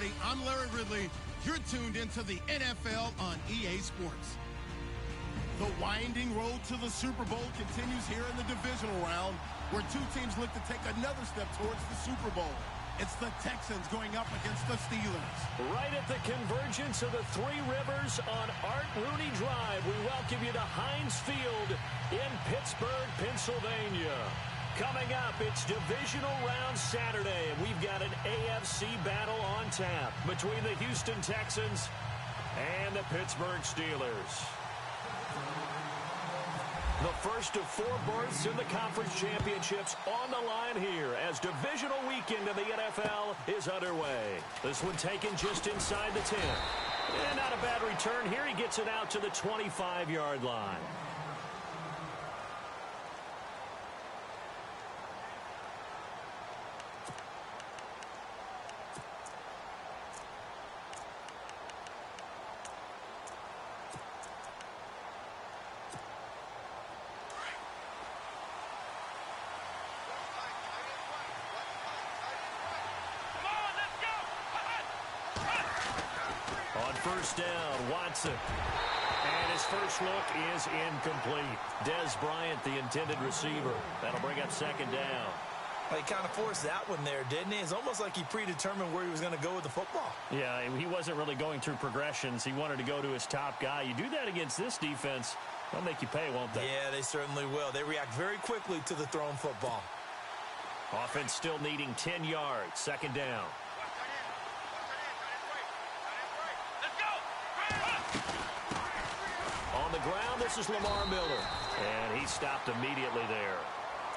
everybody. I'm Larry Ridley. You're tuned into the NFL on EA Sports. The winding road to the Super Bowl continues here in the divisional round, where two teams look to take another step towards the Super Bowl. It's the Texans going up against the Steelers. Right at the convergence of the Three Rivers on Art Rooney Drive, we welcome you to Heinz Field in Pittsburgh, Pennsylvania. Coming up, it's divisional round Saturday, and we've got an AFC battle on tap between the Houston Texans and the Pittsburgh Steelers. The first of 4 berths in the conference championships on the line here as divisional weekend in the NFL is underway. This one taken just inside the 10. And not a bad return here. He gets it out to the 25-yard line. First down, Watson. And his first look is incomplete. Des Bryant, the intended receiver. That'll bring up second down. Well, he kind of forced that one there, didn't he? It's almost like he predetermined where he was going to go with the football. Yeah, he wasn't really going through progressions. He wanted to go to his top guy. You do that against this defense, they'll make you pay, won't they? Yeah, they certainly will. They react very quickly to the thrown football. Offense still needing 10 yards. Second down. On the ground, this is Lamar Miller. And he stopped immediately there.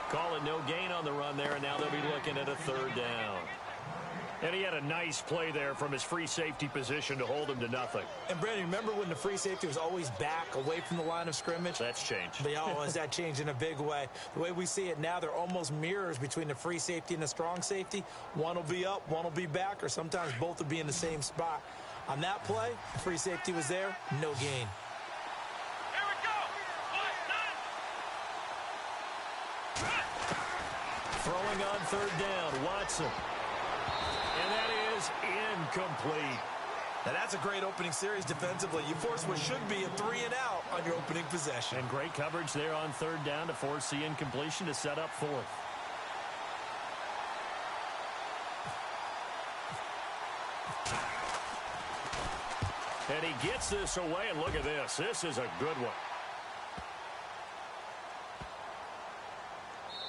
Call it no gain on the run there, and now they'll be looking at a third down. And he had a nice play there from his free safety position to hold him to nothing. And, Brandon, remember when the free safety was always back away from the line of scrimmage? That's changed. That changed in a big way. The way we see it now, they're almost mirrors between the free safety and the strong safety. One will be up, one will be back, or sometimes both will be in the same spot. On that play, the free safety was there, no gain. Throwing on third down, Watson. And that is incomplete. Now that's a great opening series defensively. You force what should be a 3-and-out on your opening possession. And great coverage there on third down to force the incompletion to set up fourth. And he gets this away, and look at this. This is a good one.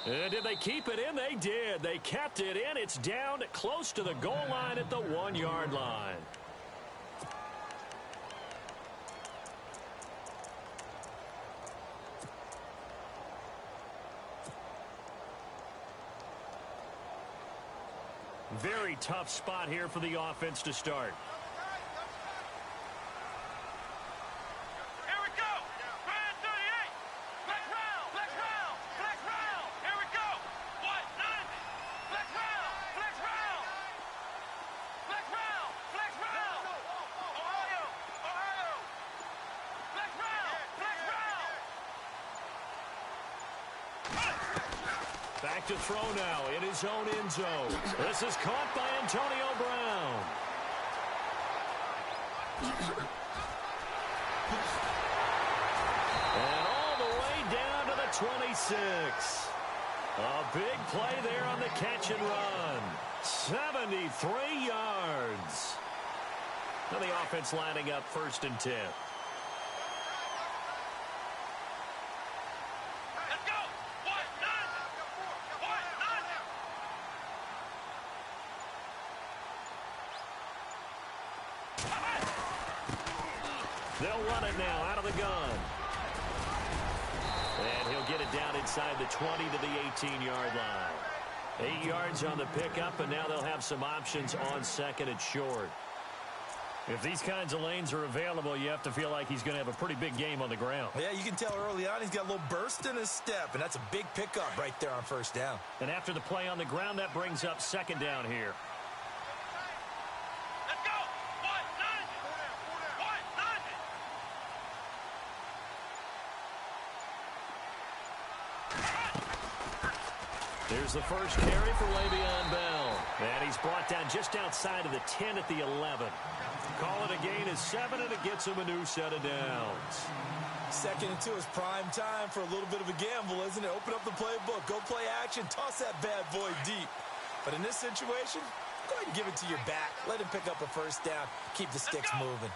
And did they keep it in? They did. They kept it in. It's down close to the goal line at the 1-yard line. Very tough spot here for the offense to start. Back to throw now in his own end zone. This is caught by Antonio Brown. And all the way down to the 26. A big play there on the catch and run. 73 yards. Now the offense lining up 1st and 10. They'll run it now out of the gun. And he'll get it down inside the 20 to the 18-yard line. 8 yards on the pickup, and now they'll have some options on second and short. If these kinds of lanes are available, you have to feel like he's going to have a pretty big game on the ground. Yeah, you can tell early on he's got a little burst in his step, and that's a big pickup right there on first down. And after the play on the ground, that brings up second down here. Here's the first carry for Le'Veon Bell. And he's brought down just outside of the 10 at the 11. Call it a gain of 7, and it gets him a new set of downs. 2nd and 2 is prime time for a little bit of a gamble, isn't it? Open up the playbook, go play action, toss that bad boy deep. But in this situation, go ahead and give it to your back. Let him pick up a first down. Keep the sticks moving.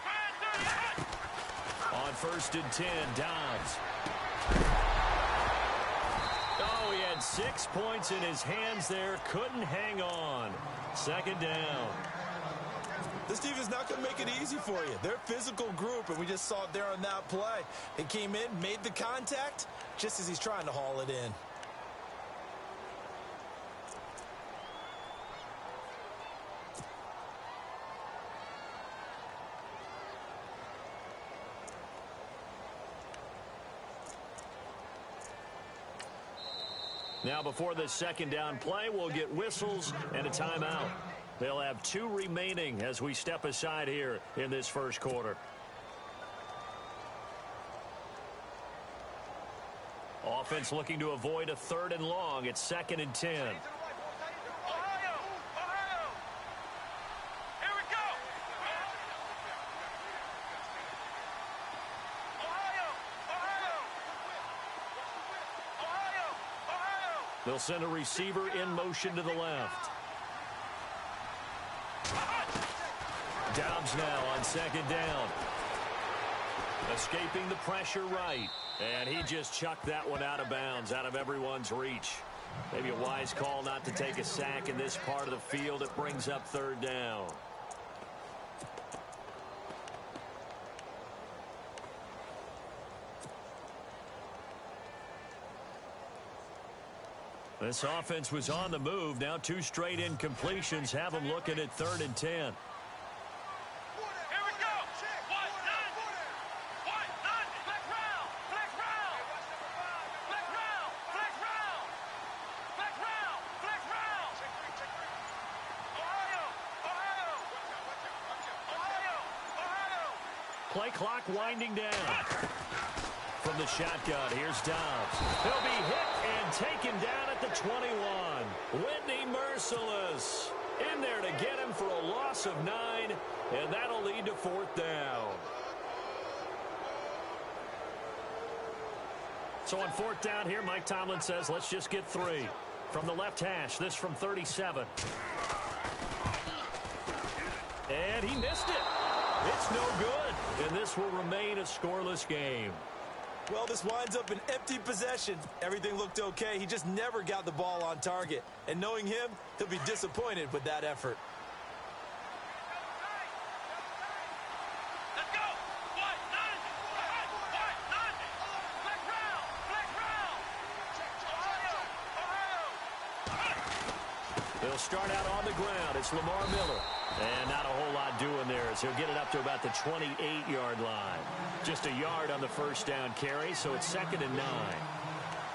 On 1st and 10, Dobbs. Oh, he had 6 points in his hands there. Couldn't hang on. 2nd down. This team is not going to make it easy for you. They're a physical group, and we just saw it there on that play. They came in, made the contact, just as he's trying to haul it in. Now, before this 2nd down play, we'll get whistles and a timeout. They'll have 2 remaining as we step aside here in this 1st quarter. Offense looking to avoid a 3rd and long. It's 2nd and 10. They'll send a receiver in motion to the left. Dobbs now on 2nd down. Escaping the pressure right. And he just chucked that one out of bounds, out of everyone's reach. Maybe a wise call not to take a sack in this part of the field. It brings up 3rd down. This offense was on the move. Now 2 straight incompletions have them looking at 3rd and 10. Play clock winding down. From the shotgun, here's Dobbs. He'll be hit and taken down at the 21. Whitney merciless. In there to get him for a loss of 9, and that'll lead to 4th down. So on 4th down here, Mike Tomlin says, let's just get 3. From the left hash, this from 37. And he missed it. It's no good, and this will remain a scoreless game. Well, this winds up an empty possession. Everything looked okay. He just never got the ball on target. And knowing him, he'll be disappointed with that effort. Let's go. They'll start out on the ground. It's Lamar Miller. And not a whole lot doing there as he'll get it up to about the 28-yard line. Just a yard on the 1st down carry, so it's 2nd and 9.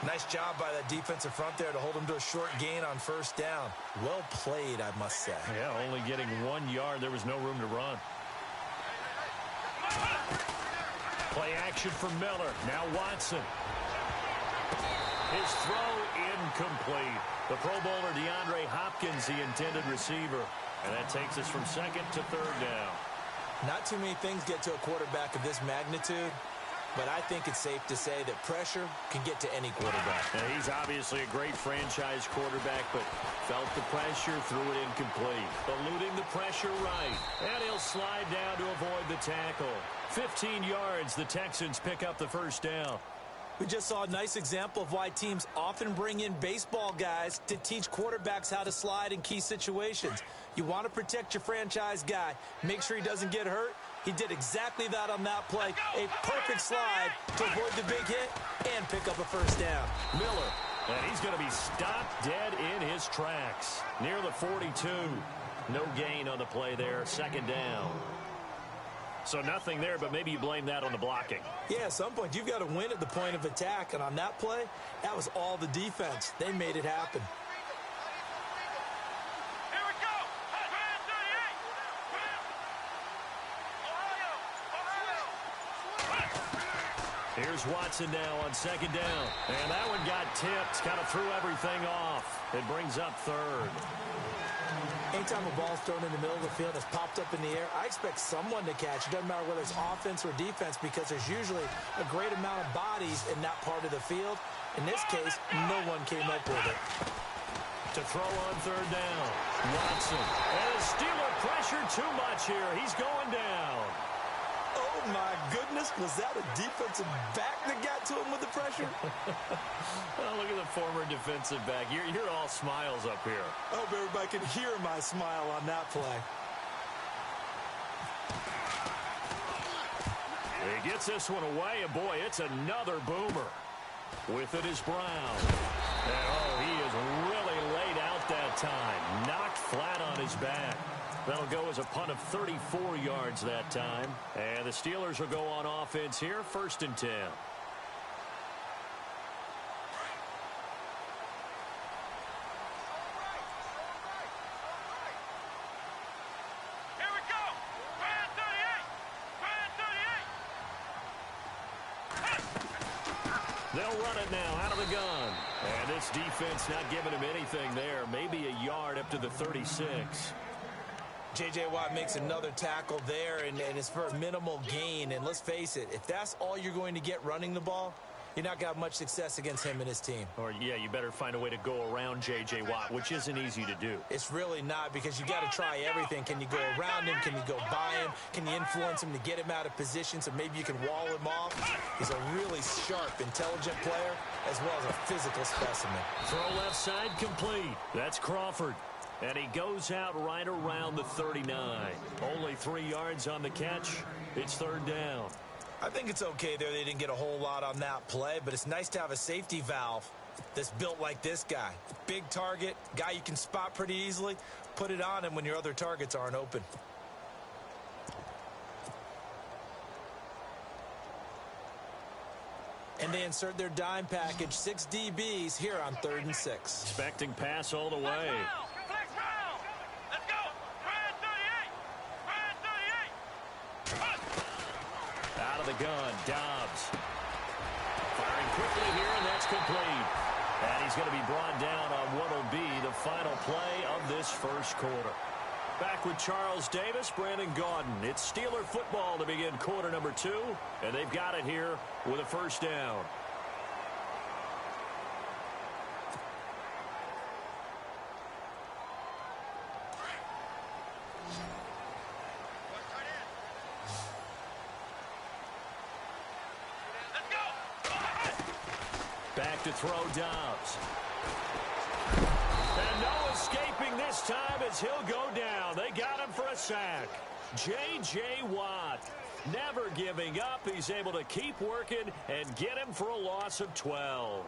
Nice job by that defensive front there to hold him to a short gain on 1st down. Well played, I must say. Yeah, only getting 1 yard. There was no room to run. Play action for Miller. Now Watson. His throw incomplete. The Pro Bowler DeAndre Hopkins, the intended receiver. And that takes us from 2nd to 3rd down. Not too many things get to a quarterback of this magnitude, but I think it's safe to say that pressure can get to any quarterback. Now, he's obviously a great franchise quarterback, but felt the pressure, threw it incomplete. Eluding the pressure right. And he'll slide down to avoid the tackle. 15 yards, the Texans pick up the 1st down. We just saw a nice example of why teams often bring in baseball guys to teach quarterbacks how to slide in key situations. You want to protect your franchise guy. Make sure he doesn't get hurt. He did exactly that on that play. A perfect slide to avoid the big hit and pick up a 1st down. Miller, and he's going to be stopped dead in his tracks. Near the 42. No gain on the play there. 2nd down. So nothing there, but maybe you blame that on the blocking. Yeah, at some point, you've got to win at the point of attack. And on that play, that was all the defense. They made it happen. Here we go. Here's Watson now on second down. And that one got tipped. Kind of threw everything off. It brings up third. Anytime a ball's thrown in the middle of the field that's popped up in the air, I expect someone to catch. It doesn't matter whether it's offense or defense because there's usually a great amount of bodies in that part of the field. In this case, no one came up with it. To throw on third down, Watson. And the Steeler pressure too much here. He's going down. Oh, my goodness. Was that a defensive back that got to him with the pressure? Oh, look at the former defensive back. You're all smiles up here. I hope everybody can hear my smile on that play. He gets this one away, and boy, it's another boomer. With it is Brown. And, oh, he is really laid out that time. Knocked flat on his back. That'll go as a punt of 34 yards that time. And the Steelers will go on offense here, 1st and 10. They'll run it now out of the gun. And this defense not giving him anything there. Maybe a yard up to the 36. J.J. Watt makes another tackle there, and it's for a minimal gain. And let's face it, if that's all you're going to get running the ball, you're not going to have much success against him and his team. Or, yeah, you better find a way to go around J.J. Watt, which isn't easy to do. It's really not because you got to try everything. Can you go around him? Can you go by him? Can you influence him to get him out of position so maybe you can wall him off? He's a really sharp, intelligent player as well as a physical specimen. Throw left side complete. That's Crawford. And he goes out right around the 39. Only 3 yards on the catch. It's third down. I think it's okay there. They didn't get a whole lot on that play, but it's nice to have a safety valve that's built like this guy. Big target, guy you can spot pretty easily. Put it on him when your other targets aren't open. And they insert their dime package, 6 DBs here on 3rd and 6. Expecting pass all the way. Out of the gun, Dobbs. Firing quickly here, and that's complete. And he's going to be brought down on what will be the final play of this first quarter. Back with Charles Davis, Brandon Gaudin. It's Steeler football to begin quarter number 2, and they've got it here with a first down. Back to throw Dobbs. And no escaping this time as he'll go down. They got him for a sack. J.J. Watt never giving up. He's able to keep working and get him for a loss of 12.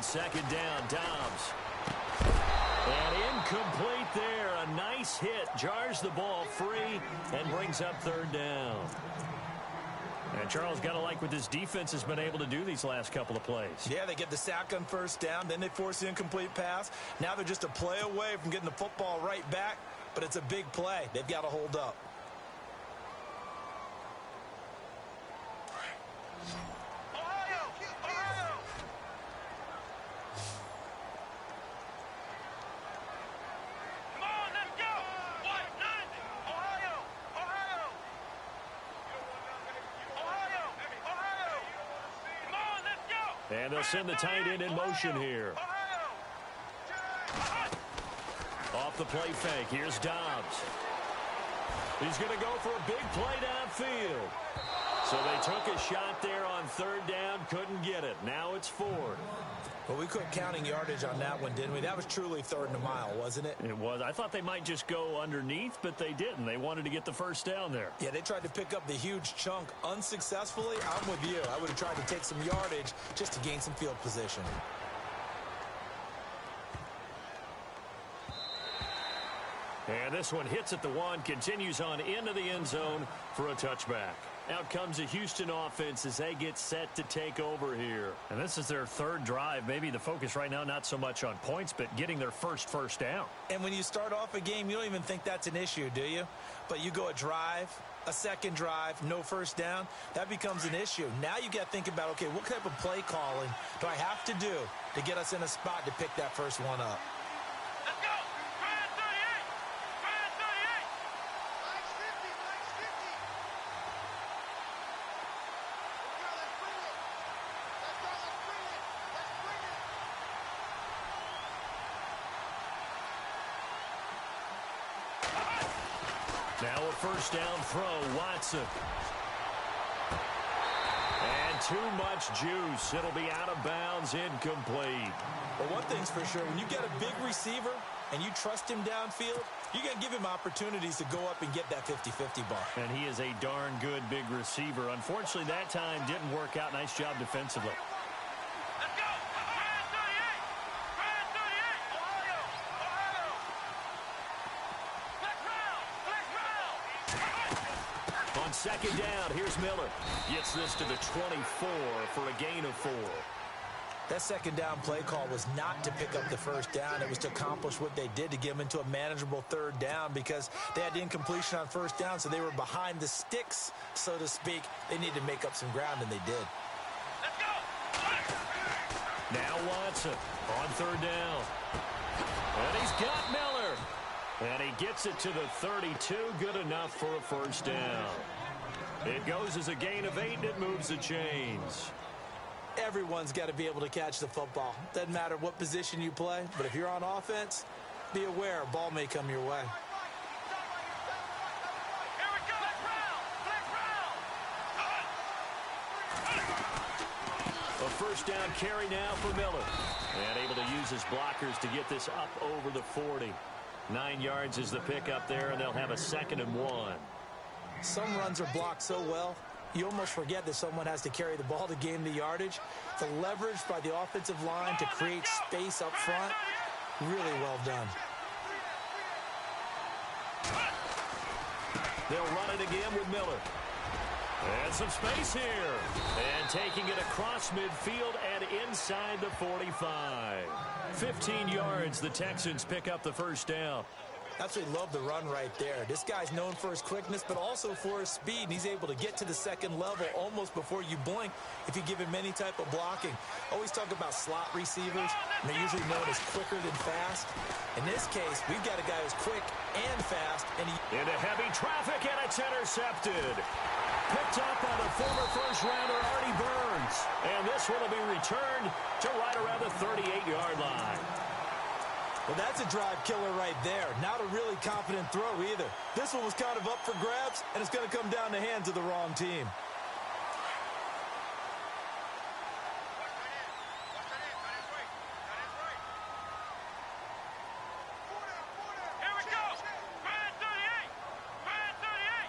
Second down, Dobbs. And incomplete there. A nice hit. Jars the ball free and brings up third down. And Charles, got to like what this defense has been able to do these last couple of plays. Yeah, they get the sack on first down. Then they force the incomplete pass. Now they're just a play away from getting the football right back. But it's a big play. They've got to hold up. And they'll send the tight end in motion here. Off the play fake. Here's Dobbs. He's going to go for a big play downfield. So they took a shot there on third down. Couldn't get it. Now it's fourth. Well, we quit counting yardage on that one, didn't we? That was truly 3rd and a mile, wasn't it? It was. I thought they might just go underneath, but they didn't. They wanted to get the first down there. Yeah, they tried to pick up the huge chunk unsuccessfully. I'm with you. I would have tried to take some yardage just to gain some field position. And this one hits at the 1, continues on into the end zone for a touchback. Out comes the Houston offense as they get set to take over here. And this is their third drive. Maybe the focus right now not so much on points, but getting their first down. And when you start off a game, you don't even think that's an issue, do you? But you go a drive, a second drive, no first down, that becomes an issue. Now you got to think about, okay, what type of play calling do I have to do to get us in a spot to pick that first one up? Let's go! Gridiron 38! Gridiron 38! Mike's 50! Mike's 50! Let's bring it! Let's go! Let's bring it! Let's bring it! Now a first down throw, Watson. And too much juice. It'll be out of bounds, incomplete. Well, one thing's for sure, when you get a big receiver and you trust him downfield, you're going to give him opportunities to go up and get that 50-50 ball. And he is a darn good big receiver. Unfortunately, that time didn't work out. Nice job defensively. Let's go! Gridiron 38! Gridiron 38! Ohio! Ohio! Flex round! Flex round! On second down, here's Miller. Gets this to the 24 for a gain of 4. That second down play call was not to pick up the first down. It was to accomplish what they did, to get them into a manageable third down, because they had the incompletion on first down, so they were behind the sticks, so to speak. They needed to make up some ground, and they did. Let's go! Now Watson on third down. And he's got Miller. And he gets it to the 32. Good enough for a first down. It goes as a gain of 8, and it moves the chains. Everyone's got to be able to catch the football. Doesn't matter what position you play, but if you're on offense, be aware a ball may come your way. Here we go! Flex round! Flex round! A first down carry now for Miller. And able to use his blockers to get this up over the 40. 9 yards is the pickup there, and they'll have a 2nd and 1. Some runs are blocked so well, you almost forget that someone has to carry the ball to gain the yardage. The leverage by the offensive line to create space up front, really well done. They'll run it again with Miller. And some space here. And taking it across midfield and inside the 45. 15 yards, the Texans pick up the first down. Absolutely love the run right there. This guy's known for his quickness, but also for his speed. And he's able to get to the second level almost before you blink if you give him any type of blocking. Always talk about slot receivers, and they're usually known as quicker than fast. In this case, we've got a guy who's quick and fast. And into heavy traffic, and it's intercepted. Picked up by the former first-rounder Artie Burns. And this one will be returned to right around the 38-yard line. Well, that's a drive killer right there. Not a really confident throw either. This one was kind of up for grabs, and it's going to come down the hands of the wrong team. Here we go! Gridiron 38! Gridiron 38!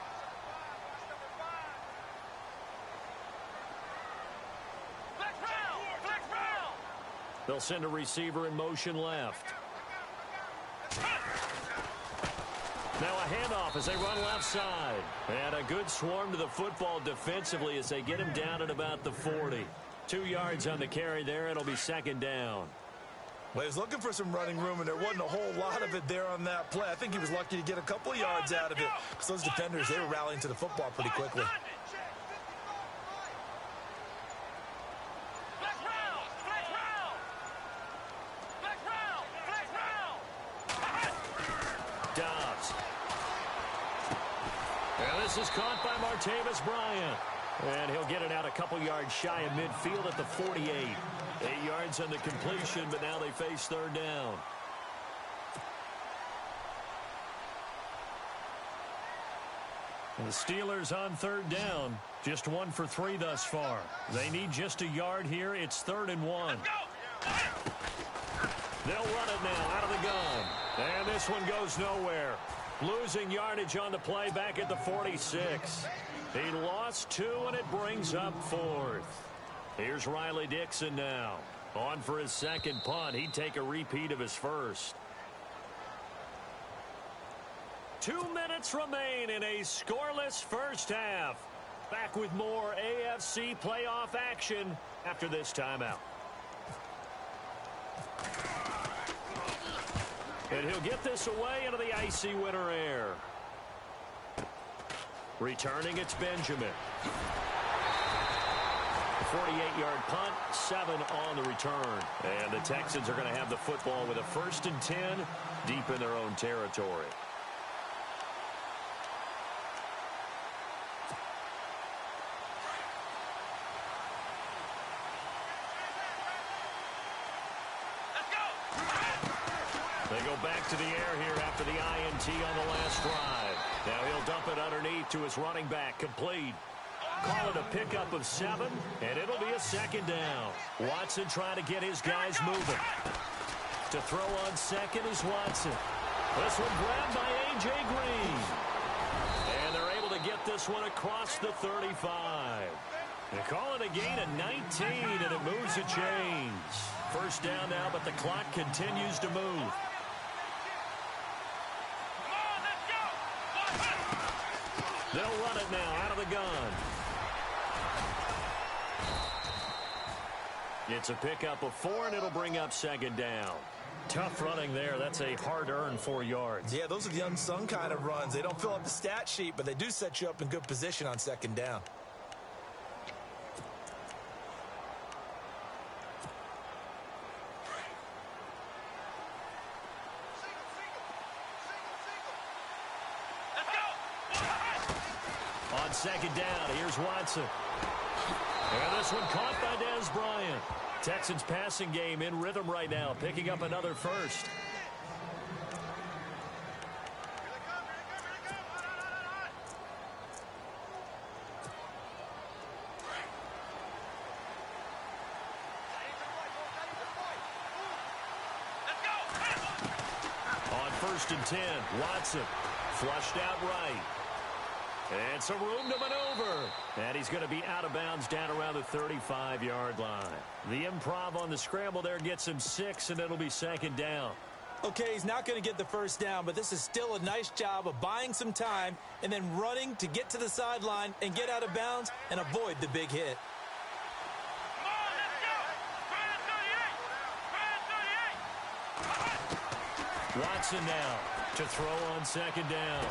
Flex round! Flex round! They'll send a receiver in motion left. Now a handoff as they run left side. And a good swarm to the football defensively as they get him down at about the 40. 2 yards on the carry there. It'll be 2nd down. Well, he was looking for some running room, and there wasn't a whole lot of it there on that play. I think he was lucky to get a couple of yards out of it, because those defenders, they were rallying to the football pretty quickly. Flex round! Flex round! Flex round! Flex round! Dobbs. And this is caught by Martavis Bryant. And he'll get it out a couple yards shy of midfield at the 48. 8 yards on the completion, but now they face 3rd down. And the Steelers on 3rd down. Just 1 for 3 thus far. They need just a yard here. It's 3rd and 1. They'll run it now out of the gun. And this one goes nowhere. Losing yardage on the play back at the 46. He lost 2, and it brings up 4th. Here's Riley Dixon now. On for his 2nd punt. He'd take a repeat of his first. 2 minutes remain in a scoreless first half. Back with more AFC playoff action after this timeout. And he'll get this away into the icy winter air. Returning, it's Benjamin. 48-yard punt, 7 on the return. And the Texans are going to have the football with a 1st and 10 deep in their own territory. They go back to the air here after the INT on the last drive. Now he'll dump it underneath to his running back, complete. Call it a pickup of 7, and it'll be a 2nd down. Watson trying to get his guys moving. To throw on 2nd is Watson. This one grabbed by A.J. Green. And they're able to get this one across the 35. They call it a gain of 19, and it moves the chains. 1st down now, but the clock continues to move. They'll run it now out of the gun. It's a pickup of 4, and it'll bring up 2nd down. Tough running there. That's a hard-earned 4 yards. Yeah, those are the unsung kind of runs. They don't fill up the stat sheet, but they do set you up in good position on 2nd down. On 2nd down, here's Watson. And this one caught by Dez Bryant. Texans passing game in rhythm right now, picking up another 1st. On 1st and 10, Watson flushed out right. And some room to maneuver. And he's going to be out of bounds down around the 35-yard line. The improv on the scramble there gets him 6, and it'll be 2nd down. Okay, he's not going to get the 1st down, but this is still a nice job of buying some time and then running to get to the sideline and get out of bounds and avoid the big hit. Watson now to throw on 2nd down.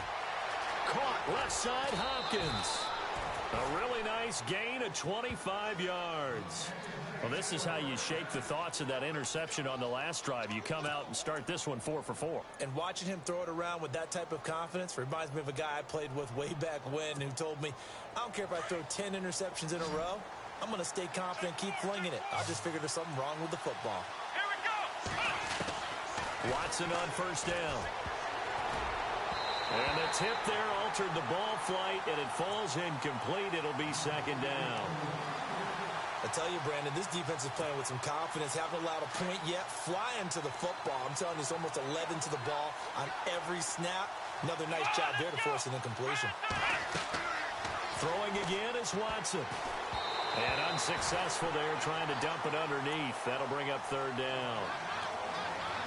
Caught left side Hopkins. A really nice gain of 25 yards. Well, this is how you shake the thoughts of that interception on the last drive. You come out and start this one 4 for 4. And watching him throw it around with that type of confidence reminds me of a guy I played with way back when who told me, I don't care if I throw 10 interceptions in a row. I'm going to stay confident, keep flinging it. I just figured there's something wrong with the football. Here we go. Watson on 1st down. And the tip there altered the ball flight, and it falls incomplete. It'll be 2nd down. I tell you, Brandon, this defense is playing with some confidence. Haven't allowed a point yet. Flying to the football. I'm telling you, it's almost 11 to the ball on every snap. Another nice job there to force an incompletion. Throwing again is Watson. And unsuccessful there, trying to dump it underneath. That'll bring up 3rd down.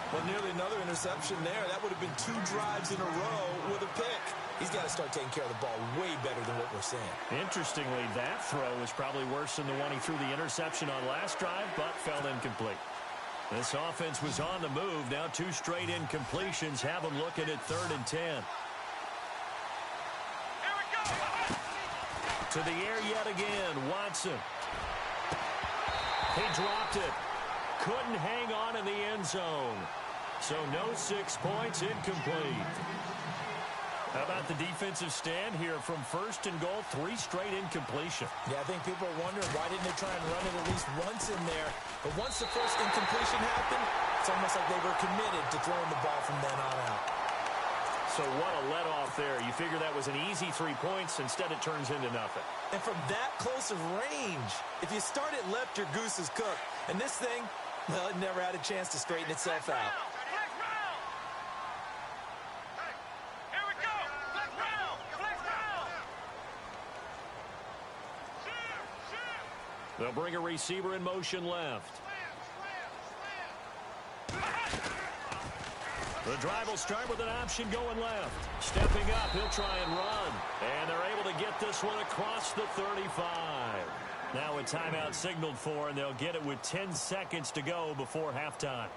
Well, nearly another interception there. That would have been 2 drives in a row with a pick. He's got to start taking care of the ball way better than what we're seeing. Interestingly, that throw was probably worse than the one he threw the interception on last drive, but fell incomplete. This offense was on the move. Now 2 straight incompletions have them looking at 3rd and 10. Here we go. To the air yet again, Watson. He dropped it. Couldn't hang on in the end zone. So no 6 points, incomplete. How about the defensive stand here from 1st and goal, 3 straight incompletion. Yeah, I think people are wondering why didn't they try and run it at least once in there. But once the first incompletion happened, it's almost like they were committed to throwing the ball from then on out. So what a let-off there. You figure that was an easy 3 points. Instead, it turns into nothing. And from that close of range, if you start it left, your goose is cooked. And this thing, well, it never had a chance to straighten itself out. Here we go. Flex round. Flex round. They'll bring a receiver in motion left. The drive will start with an option going left. Stepping up, he'll try and run. And they're able to get this one across the 35. Now a timeout signaled for, and they'll get it with 10 seconds to go before halftime.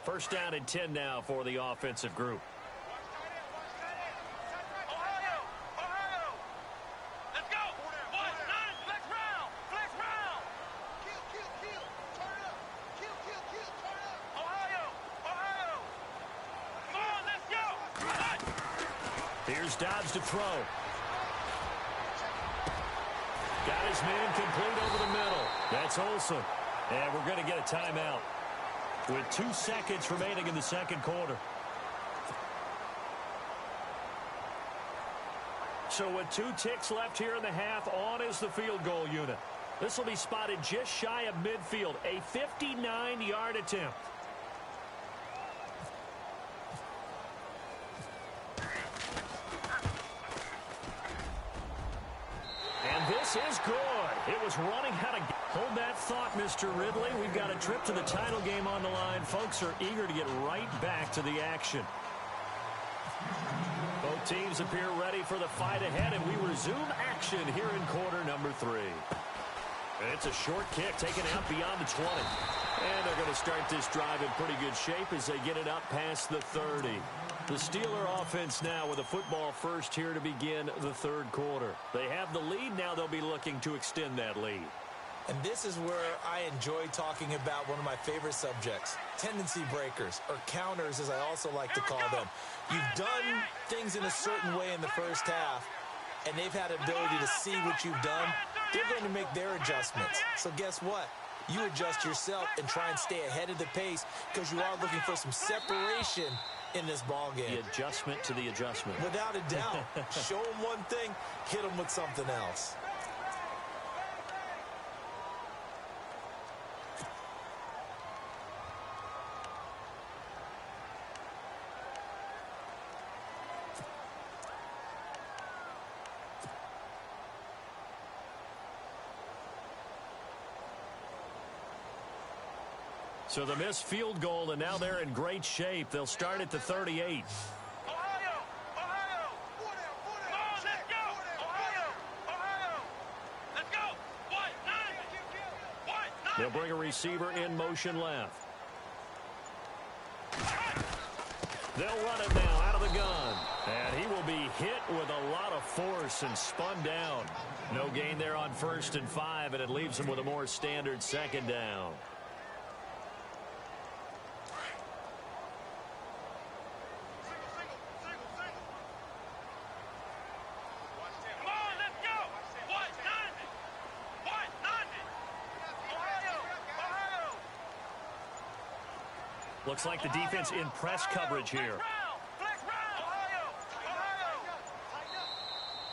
First down and 10 now for the offensive group. Here's Dobbs to throw. Got his man complete over the middle. That's Olsen. And we're going to get a timeout with 2 seconds remaining in the second quarter. So with 2 ticks left here in the half, on is the field goal unit. This will be spotted just shy of midfield, a 59-yard attempt. This is good. It was running out of... Hold that thought, Mr. Ridley. We've got a trip to the title game on the line. Folks are eager to get right back to the action. Both teams appear ready for the fight ahead, and we resume action here in quarter number 3. And it's a short kick taken out beyond the 20. And they're going to start this drive in pretty good shape as they get it up past the 30. The Steeler offense now with a football first here to begin the third quarter. They have the lead. Now they'll be looking to extend that lead. And this is where I enjoy talking about one of my favorite subjects, tendency breakers, or counters as I also like to call them. You've done things in a certain way in the first half, and they've had the ability to see what you've done. They're going to make their adjustments. So guess what? You adjust yourself and try and stay ahead of the pace because you are looking for some separation in this ball game. The adjustment to the adjustment. Without a doubt. Show them one thing, hit them with something else. So the missed field goal, and now they're in great shape. They'll start at the 38. They'll bring a receiver in motion left. They'll run it now out of the gun. And he will be hit with a lot of force and spun down. No gain there on 1st and 5, and it leaves him with a more standard second down. Looks like the defense in press coverage here.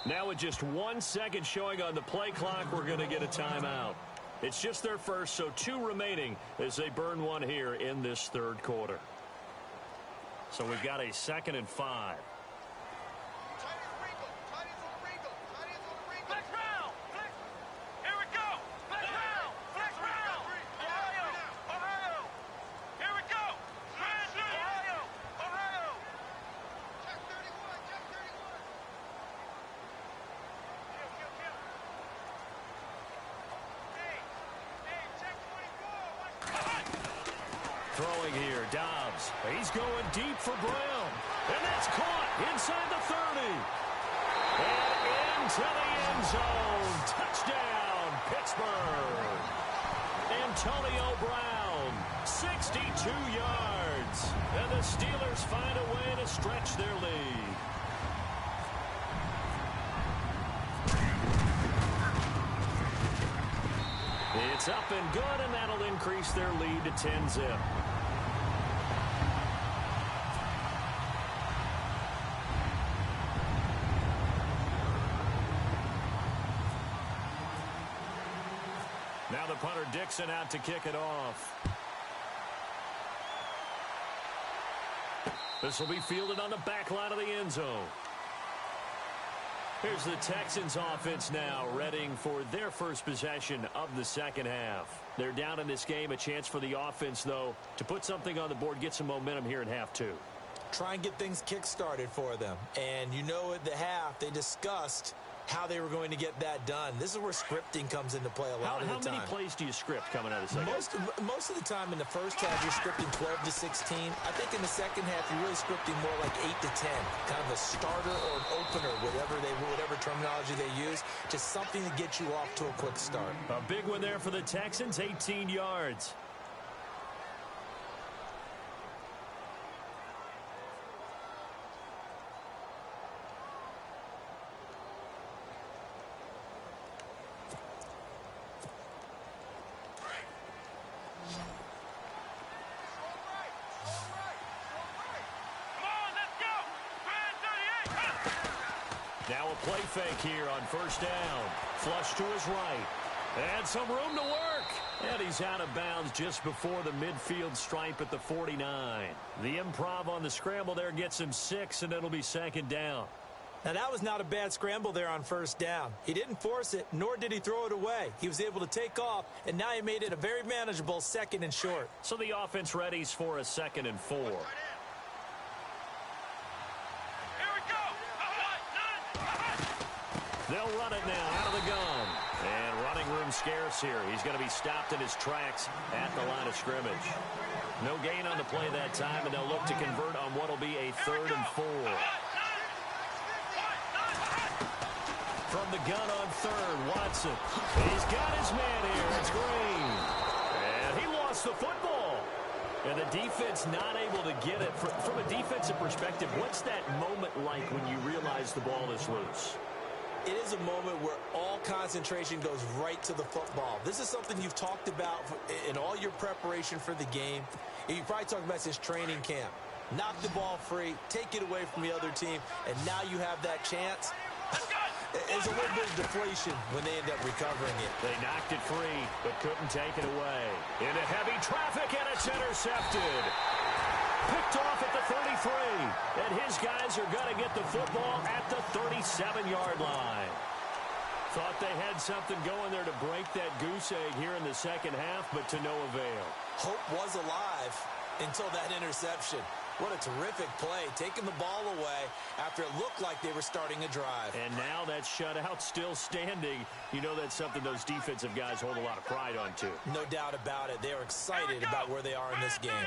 Now with just 1 second showing on the play clock, we're going to get a timeout. It's just their first, so 2 remaining as they burn one here in this third quarter. So we've got a 2nd and 5. Throwing here, Dobbs. He's going deep for Brown. And that's caught inside the 30. And into the end zone. Touchdown, Pittsburgh. Antonio Brown, 62 yards. And the Steelers find a way to stretch their lead. It's up and good, and that'll increase their lead to 10-zip. Now the punter Dixon out to kick it off. This will be fielded on the back line of the end zone. Here's the Texans offense now, readying for their first possession of the second half. They're down in this game. A chance for the offense, though, to put something on the board, get some momentum here in half two. Try and get things kick-started for them. And you know at the half, they discussed how they were going to get that done. This is where scripting comes into play a lot of the time. How many plays do you script coming out of the second? Most of the time in the first half, you're scripting 12 to 16. I think in the second half, you're really scripting more like 8 to 10. Kind of a starter or an opener, whatever terminology they use. Just something to get you off to a quick start. A big one there for the Texans, 18 yards. Now a play fake here on first down. Flush to his right. And some room to work. And he's out of bounds just before the midfield stripe at the 49. The improv on the scramble there gets him 6, and it'll be second down. Now, that was not a bad scramble there on first down. He didn't force it, nor did he throw it away. He was able to take off, and now he made it a very manageable 2nd and short. So the offense readies for a 2nd and 4. They'll run it now out of the gun. And running room scarce here. He's going to be stopped in his tracks at the line of scrimmage. No gain on the play that time, and they'll look to convert on what will be a 3rd and 4. From the gun on 3rd, Watson. He's got his man here. It's Green. And he lost the football. And the defense not able to get it. From a defensive perspective, what's that moment like when you realize the ball is loose? It is a moment where all concentration goes right to the football. This is something you've talked about in all your preparation for the game. And you probably talked about since training camp. Knock the ball free, take it away from the other team, and now you have that chance. It's a little bit of deflation when they end up recovering it. They knocked it free, but couldn't take it away. Into heavy traffic, and it's intercepted. Picked off at the 33, and his guys are going to get the football at the 37-yard line. Thought they had something going there to break that goose egg here in the second half, but to no avail. Hope was alive until that interception. What a terrific play, taking the ball away after it looked like they were starting a drive. And now that shutout still standing. You know that's something those defensive guys hold a lot of pride on, too. No doubt about it. They are excited about where they are in this game.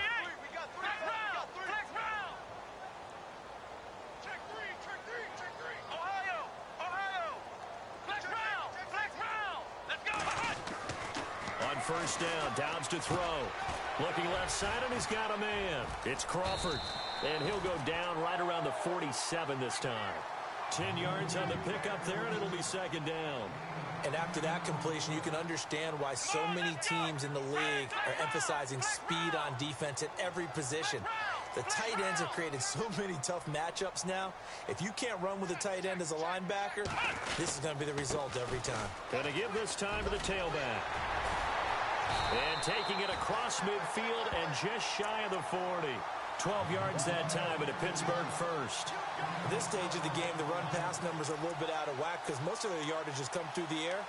First down, Downs to throw. Looking left side, and he's got a man. It's Crawford, and he'll go down right around the 47 this time. 10 yards on the pickup there, and it'll be second down. And after that completion, you can understand why so many teams in the league are emphasizing speed on defense at every position. The tight ends have created so many tough matchups now. If you can't run with a tight end as a linebacker, this is going to be the result every time. Going to give this time to the tailback. And taking it across midfield and just shy of the 40. 12 yards that time at a Pittsburgh first. At this stage of the game, the run-pass numbers are a little bit out of whack because most of their yardage has come through the air.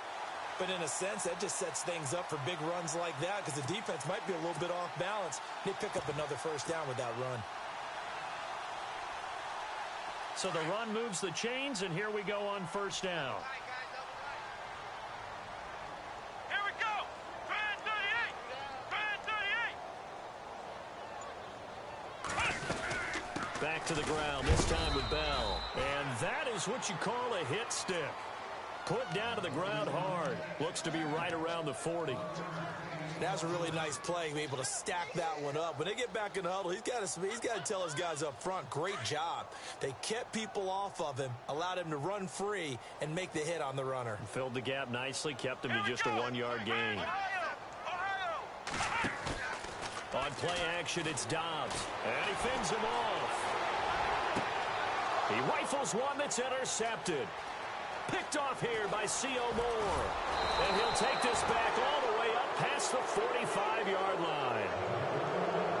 But in a sense, that just sets things up for big runs like that because the defense might be a little bit off balance. They pick up another first down with that run. So the run moves the chains, and here we go on first down. Back to the ground, this time with Bell. And that is what you call a hit stick. Put down to the ground hard. Looks to be right around the 40. That's a really nice play, be able to stack that one up. When they get back in the huddle, he's got to tell his guys up front, great job. They kept people off of him, allowed him to run free, and make the hit on the runner. Filled the gap nicely, kept him to just a 1-yard gain. On play action, it's Dobbs. And he fends him off. He rifles one that's intercepted. Picked off here by C.O. Moore. And he'll take this back all the way up past the 45-yard line.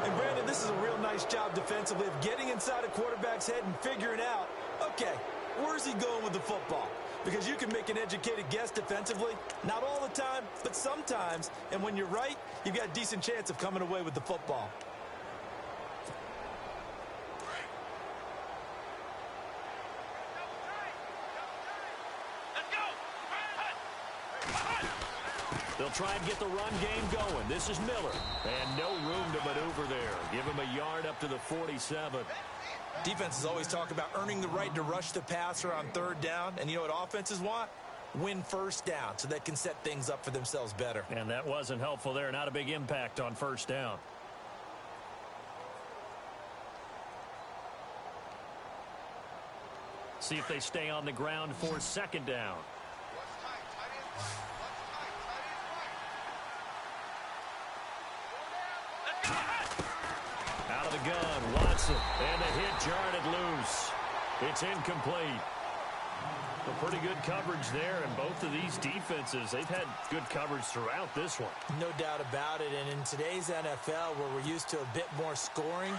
And, Brandon, this is a real nice job defensively of getting inside a quarterback's head and figuring out, okay, where's he going with the football? because you can make an educated guess defensively. Not all the time, but sometimes. And when you're right, you've got a decent chance of coming away with the football. They'll try and get the run game going. This is Miller. And no room to maneuver there. Give him a yard up to the 47. Defenses always talk about earning the right to rush the passer on third down. And you know what offenses want? Win first down so they can set things up for themselves better. And that wasn't helpful there. Not a big impact on first down. See if they stay on the ground for second down. Out of the gun, Watson, and the hit jarred loose. It's incomplete. Well, pretty good coverage there, and both of these defenses, they've had good coverage throughout this one. No doubt about it, and in today's NFL, where we're used to a bit more scoring,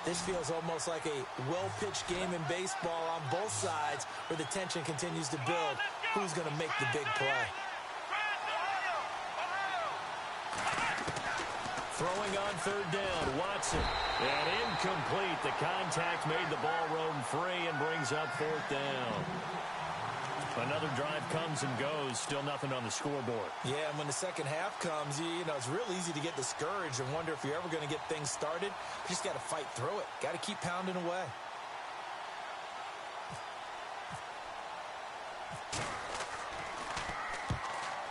this feels almost like a well-pitched game in baseball on both sides, where the tension continues to build. Who's going to make the big play? Throwing on third down, Watson. And incomplete. The contact made the ball roam free and brings up fourth down. Another drive comes and goes. Still nothing on the scoreboard. Yeah, and when the second half comes, you know, it's real easy to get discouraged and wonder if you're ever going to get things started. You just got to fight through it. Got to keep pounding away.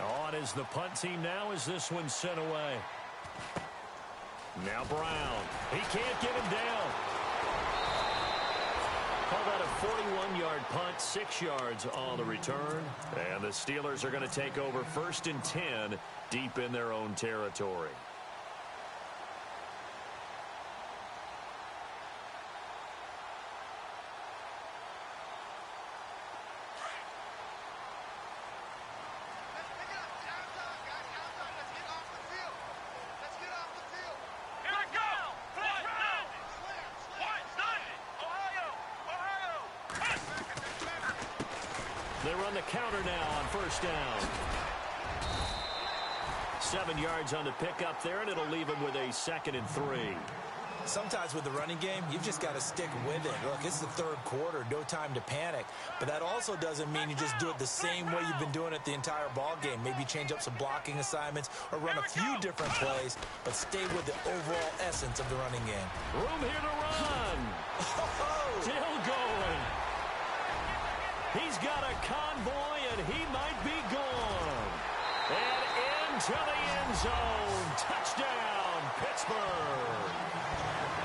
On is the punt team now as this one's sent away. Now Brown. He can't get him down. Call that a 41-yard punt, 6 yards on the return. And the Steelers are going to take over 1st and 10 deep in their own territory. They run the counter now on first down. 7 yards on the pickup there, and it'll leave him with a 2nd and 3. Sometimes with the running game, you've just got to stick with it. Look, it's the third quarter, no time to panic. But that also doesn't mean you just do it the same way you've been doing it the entire ball game. Maybe change up some blocking assignments or run a few different plays, but stay with the overall essence of the running game. Room here to run. Still going. He's got a convoy, and he might be gone. And into the end zone. Touchdown, Pittsburgh.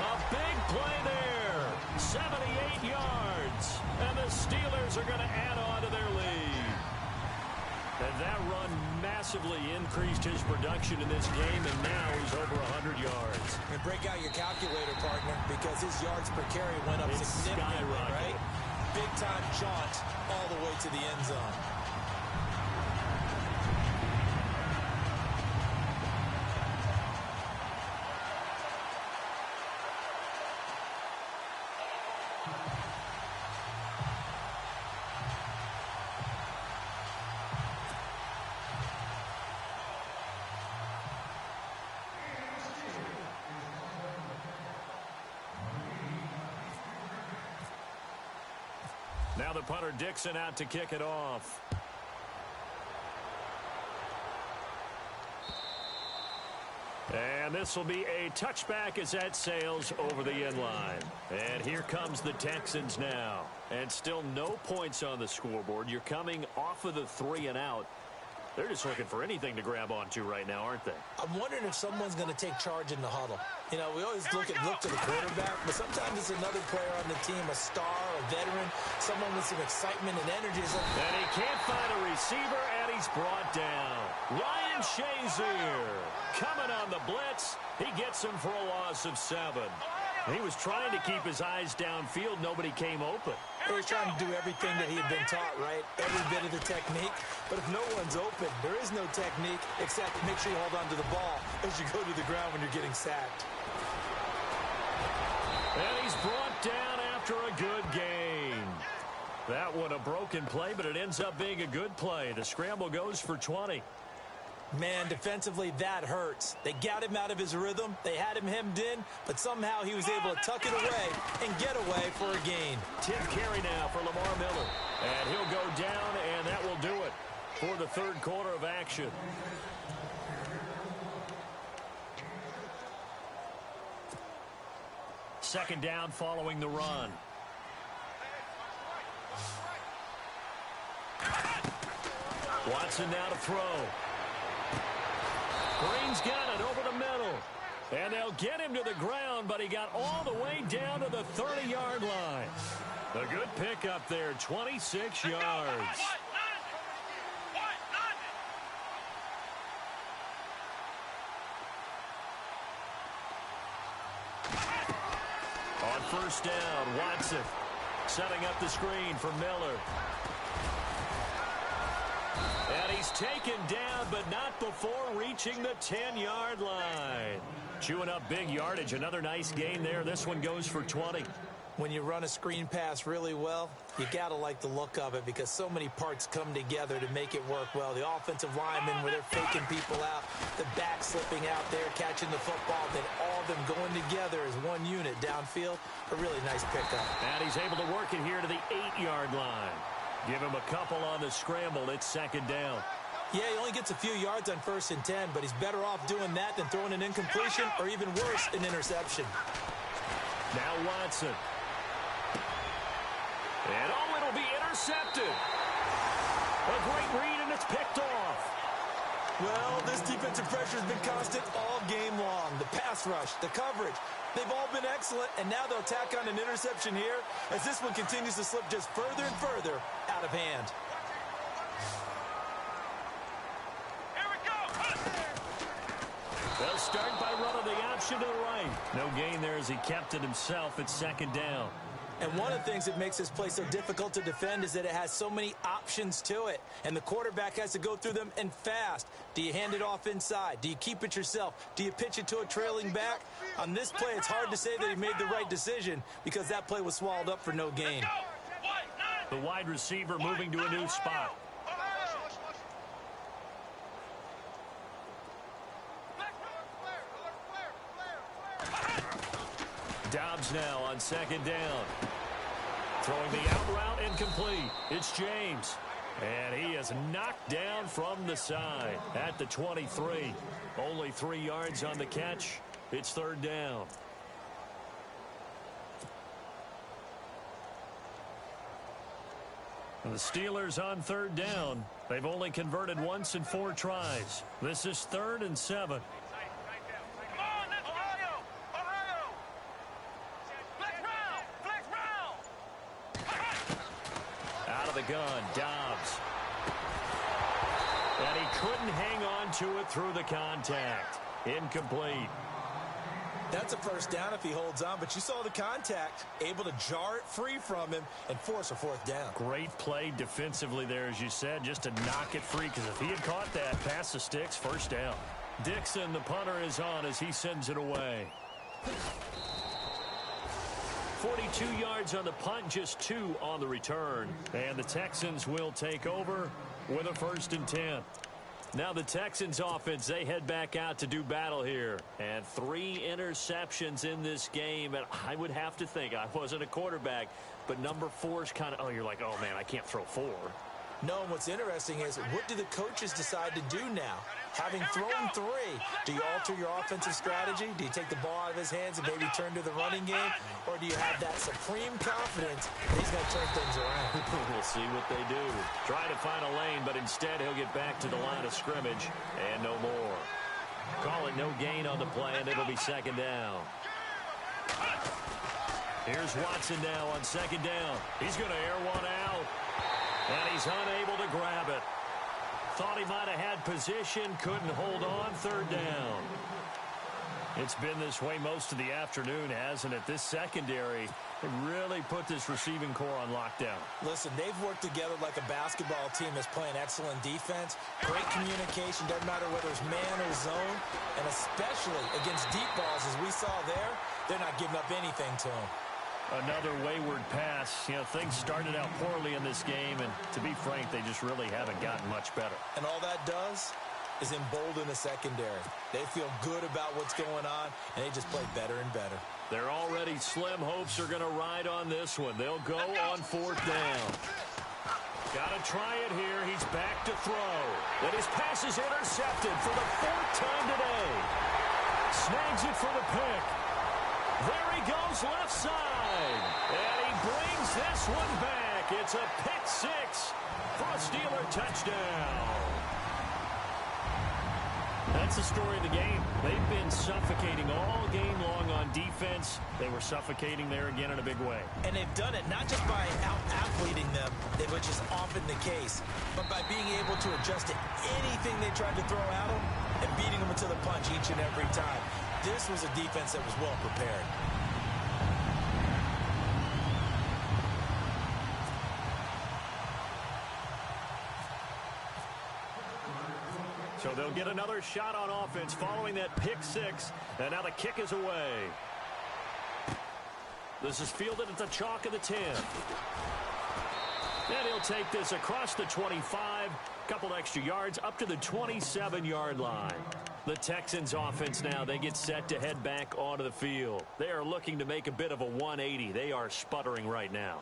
A big play there. 78 yards. And the Steelers are going to add on to their lead. And that run massively increased his production in this game, and now he's over 100 yards. And break out your calculator, partner, because his yards per carry went up significantly, right? Big-time jaunt all the way to the end zone. Now the punter Dixon out to kick it off. And this will be a touchback as that sails over the end line. And here comes the Texans now. And still no points on the scoreboard. You're coming off of the 3 and out. They're just looking for anything to grab onto right now, aren't they? I'm wondering if someone's going to take charge in the huddle. You know, we always look to the quarterback, but sometimes it's another player on the team, a star, a veteran, someone with some excitement and energy. And he can't find a receiver, and he's brought down. Ryan Shazier coming on the blitz. He gets him for a loss of 7. He was trying to keep his eyes downfield. Nobody came open. He was trying to do everything that he had been taught, right? Every bit of the technique. But if no one's open, there is no technique except make sure you hold on to the ball as you go to the ground when you're getting sacked. And he's brought down after a good gain. That one a broken play, but it ends up being a good play. The scramble goes for 20. Man, defensively, that hurts. They got him out of his rhythm. They had him hemmed in, but somehow he was able to tuck it away and get away for a gain. Tip carry now for Lamar Miller. And he'll go down, and that will do it for the third quarter of action. Second down following the run. Watson now to throw. Green's got it over the middle. And they'll get him to the ground, but he got all the way down to the 30-yard line. A good pickup there, 26 yards. On first down, Watson setting up the screen for Miller. And he's taken down, but not before reaching the 10-yard line. Chewing up big yardage. Another nice gain there. This one goes for 20. When you run a screen pass really well, you got to like the look of it because so many parts come together to make it work well. The offensive linemen where they're faking people out, the back slipping out there, catching the football, then all of them going together as one unit downfield. A really nice pickup. And he's able to work it here to the 8-yard line. Give him a couple on the scramble. It's second down. Yeah, he only gets a few yards on 1st and 10, but he's better off doing that than throwing an incompletion or even worse, an interception. Now Watson. And it'll be intercepted. A great read, and it's picked off. Well, this defensive pressure has been constant all game long. The pass rush, the coverage, they've all been excellent, and now they'll tack on an interception here as this one continues to slip just further and further out of hand. Here we go. They'll start by running the option to the right. No gain there as he kept it himself. It's second down. And one of the things that makes this play so difficult to defend is that it has so many options to it. And the quarterback has to go through them and fast. Do you hand it off inside? Do you keep it yourself? Do you pitch it to a trailing back? On this play, it's hard to say that he made the right decision because that play was swallowed up for no gain. The wide receiver moving to a new spot. Dobbs now on second down. Throwing the out route incomplete. It's James. And he is knocked down from the side at the 23. Only 3 yards on the catch. It's third down. The Steelers on third down. They've only converted once in 4 tries. This is 3rd and 7. The gun, Dobbs. And he couldn't hang on to it through the contact. Incomplete. That's a first down if he holds on, but you saw the contact. Able to jar it free from him and force a 4th down. Great play defensively there, as you said, just to knock it free, because if he had caught that, past the sticks, first down. Dixon, the punter, is on as he sends it away. 42 yards on the punt, just 2 on the return. And the Texans will take over with a 1st and 10. Now the Texans offense, they head back out to do battle here. And 3 interceptions in this game. And I would have to think, I wasn't a quarterback, but number 4 is kind of, oh, you're like, oh, man, I can't throw 4. No, and what's interesting is what do the coaches decide to do now? Having thrown 3, do you alter your offensive strategy? Do you take the ball out of his hands and maybe turn to the running game? Or do you have that supreme confidence that he's going to turn things around? We'll see what they do. Try to find a lane, but instead he'll get back to the line of scrimmage and no more. Call it no gain on the play, and it'll be second down. Here's Watson now on second down. He's going to air one out. And he's unable to grab it. Thought he might have had position, couldn't hold on, third down. It's been this way most of the afternoon, hasn't it? This secondary really put this receiving core on lockdown. Listen, they've worked together like a basketball team that's playing excellent defense. Great communication, doesn't matter whether it's man or zone. And especially against deep balls, as we saw there, they're not giving up anything to them. Another wayward pass. You know, things started out poorly in this game, and to be frank, they just really haven't gotten much better. And all that does is embolden the secondary. They feel good about what's going on, and they just play better and better. They're already slim hopes are going to ride on this one. They'll go on 4th down. Got to try it here. He's back to throw. And his pass is intercepted for the 4th time today. Snags it for the pick. There he goes left side. And he brings this one back. It's a pick 6 for a Steeler touchdown. That's the story of the game. They've been suffocating all game long on defense. They were suffocating there again in a big way. And they've done it not just by out-athleting them, which is often the case, but by being able to adjust to anything they tried to throw at them and beating them to the punch each and every time. This was a defense that was well prepared. So they'll get another shot on offense following that pick 6. And now the kick is away. This is fielded at the chalk of the 10. And he'll take this across the 25. Couple extra yards up to the 27-yard line. The Texans offense now, they get set to head back onto the field. They are looking to make a bit of a 180. They are sputtering right now.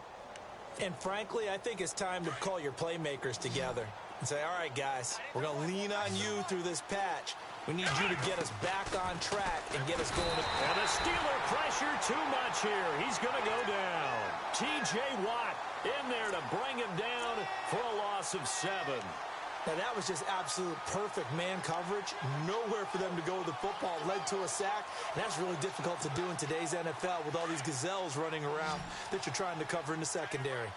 And frankly, I think it's time to call your playmakers together and say, all right, guys, we're going to lean on you through this patch. We need you to get us back on track and get us going. And the Steeler pressure too much here. He's going to go down. T.J. Watt in there to bring him down for a loss of 7. Now, that was just absolute perfect man coverage. Nowhere for them to go with the football. Led to a sack. And that's really difficult to do in today's NFL with all these gazelles running around that you're trying to cover in the secondary.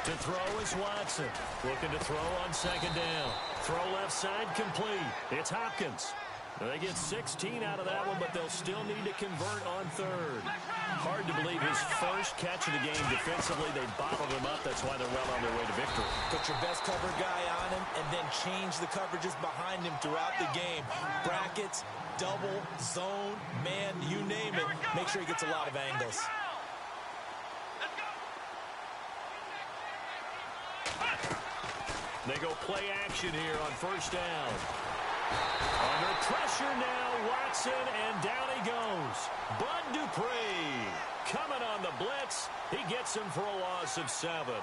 To throw is Watson. Looking to throw on 2nd down. Throw left side complete. It's Hopkins. They get 16 out of that one, but they'll still need to convert on 3rd. Hard to believe his first catch of the game defensively. They bottled him up. That's why they're well on their way to victory. Put your best cover guy on him and then change the coverages behind him throughout the game. Brackets, double, zone, man, you name it. Make sure he gets a lot of angles. They go play action here on 1st down. Under pressure now, Watson, and down he goes. Bud Dupree coming on the blitz. He gets him for a loss of 7.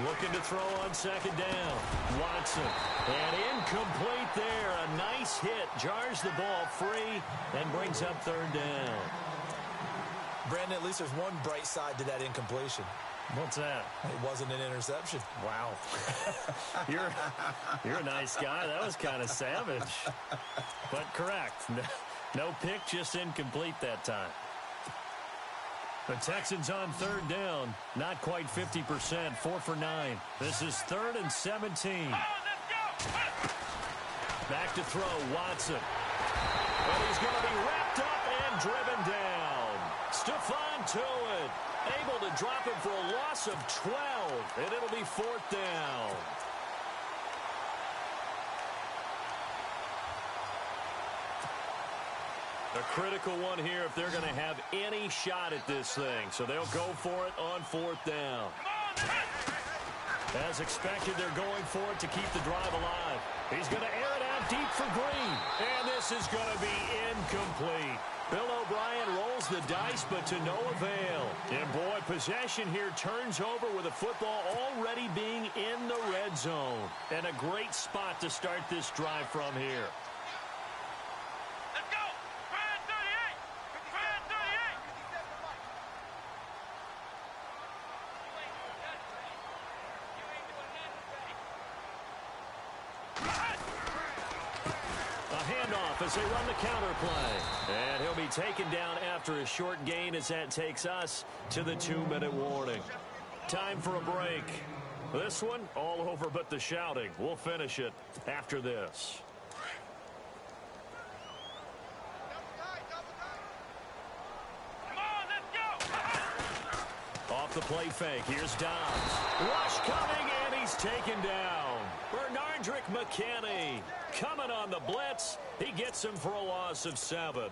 Looking to throw on 2nd down. Watson. And incomplete there. A nice hit. Jars the ball free and brings up 3rd down. Brandon, at least there's one bright side to that incompletion. What's that? It wasn't an interception. Wow. You're a nice guy. That was kind of savage. But correct. No pick, just incomplete that time. The Texans on 3rd down. Not quite 50%. 4 for 9. This is 3rd and 17. Back to throw. Watson. And he's going to be wrapped up and driven down. Stephon Tuitt able to drop him for a loss of 12. And it'll be 4th down. A critical one here if they're going to have any shot at this thing. So they'll go for it on 4th down. As expected, they're going for it to keep the drive alive. He's going to air it out deep for Green. And this is going to be incomplete. Bill O'Brien rolls the dice, but to no avail. And boy, possession here turns over with the football already being in the red zone. And a great spot to start this drive from here. As they run the counter play. And he'll be taken down after a short gain as that takes us to the 2-minute warning. Time for a break. This one all over but the shouting. We'll finish it after this. off the play fake. Here's Dobbs. Rush coming, and he's taken down. Bernardrick McKinney coming on the blitz. He gets him for a loss of 7.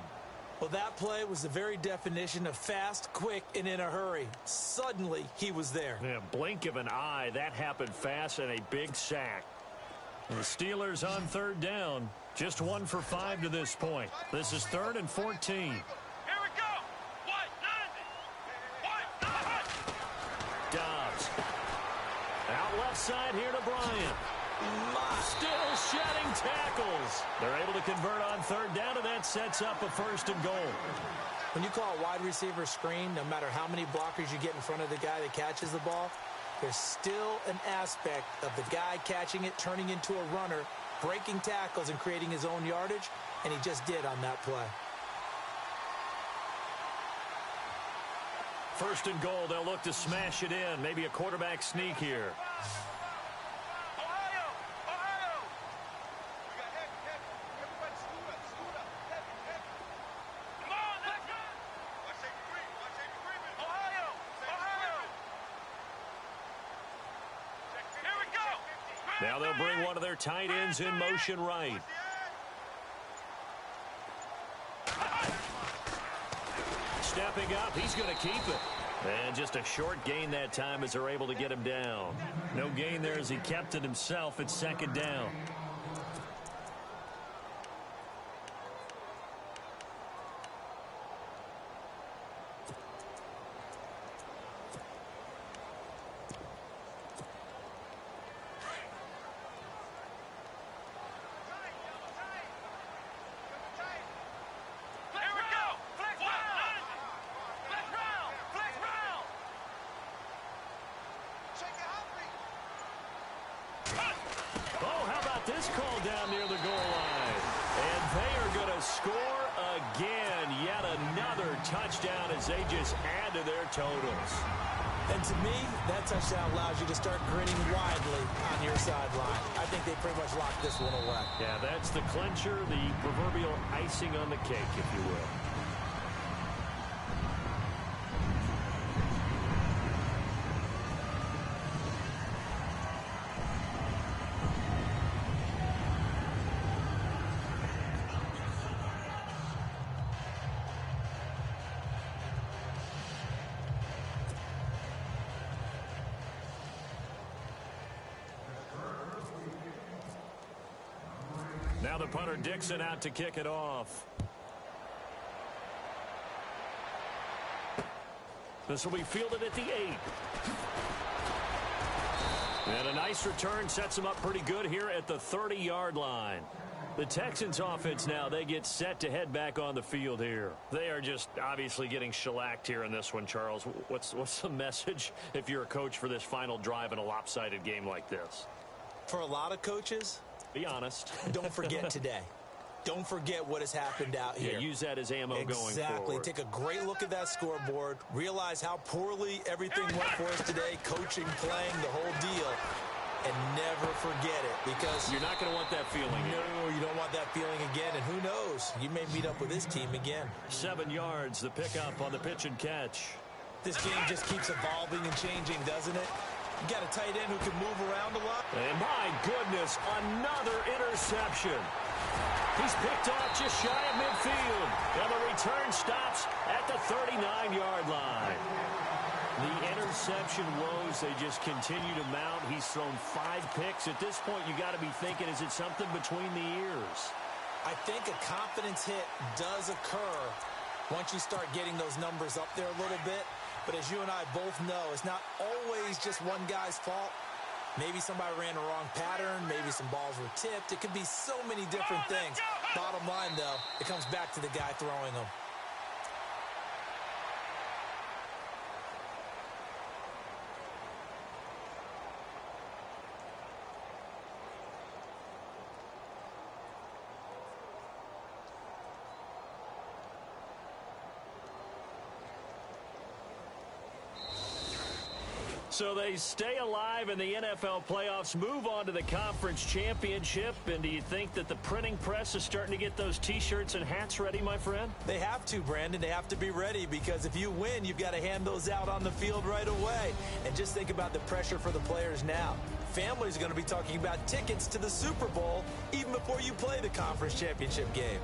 Well, that play was the very definition of fast, quick, and in a hurry. Suddenly, he was there. Yeah, blink of an eye. That happened fast and a big sack. And the Steelers on 3rd down. Just 1 for 5 to this point. This is 3rd and 14. Here we go. Dobbs. Out left side here to Bryant. Still shedding tackles. They're able to convert on 3rd down, and that sets up a 1st and goal. When you call a wide receiver screen, no matter how many blockers you get in front of the guy that catches the ball, there's still an aspect of the guy catching it, turning into a runner, breaking tackles and creating his own yardage, and he just did on that play. 1st and goal. They'll look to smash it in. Maybe a quarterback sneak here. Now they'll bring one of their tight ends in motion right. Stepping up, he's going to keep it. And just a short gain that time as they're able to get him down. No gain there as he kept it himself at 2nd down. This call down near the goal line. And they are going to score again. Yet another touchdown as they just add to their totals. And to me, that touchdown allows you to start grinning widely on your sideline. I think they pretty much locked this one away. Yeah, that's the clincher, the proverbial icing on the cake, if you will. Now the punter Dixon out to kick it off. This will be fielded at the 8. And a nice return sets them up pretty good here at the 30-yard line. The Texans offense now, they get set to head back on the field here. They are just obviously getting shellacked here in this one, Charles. What's the message if you're a coach for this final drive in a lopsided game like this? For a lot of coaches, be honest. Don't forget today. Don't forget what has happened out here. Yeah, use that as ammo going forward. Exactly. Take a great look at that scoreboard. Realize how poorly everything went for us today. Coaching, playing, the whole deal. And never forget it, because you're not going to want that feeling again. No, you don't want that feeling again. And who knows? You may meet up with this team again. 7 yards, the pickup on the pitch and catch. This game just keeps evolving and changing, doesn't it? You got a tight end who can move around a lot. And my goodness, another interception. He's picked off just shy of midfield. And the return stops at the 39-yard line. The interception woes, they just continue to mount. He's thrown 5 picks. At this point, you got to be thinking, is it something between the ears? I think a confidence hit does occur once you start getting those numbers up there a little bit. But as you and I both know, it's not always just one guy's fault. Maybe somebody ran the wrong pattern. Maybe some balls were tipped. It could be so many different things. Bottom line, though, it comes back to the guy throwing them. So they stay alive in the NFL playoffs, move on to the conference championship. And do you think that the printing press is starting to get those T-shirts and hats ready, my friend? They have to, Brandon. They have to be ready because if you win, you've got to hand those out on the field right away. And just think about the pressure for the players now. Families are going to be talking about tickets to the Super Bowl even before you play the conference championship game.